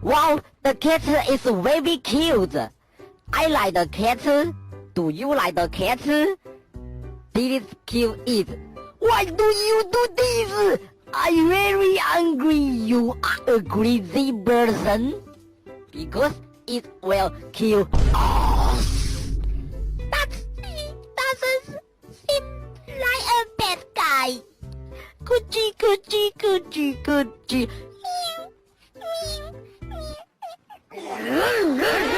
Wow, the cat is very cute. I like the cat. Do you like the cat? This kill it. Why do you do this? I'm very angry. You are a crazy person. Because it will kill us. But he doesn't seem like a bad guy. Coochie, coochie, coochie, coochie. Meow, meow, meow.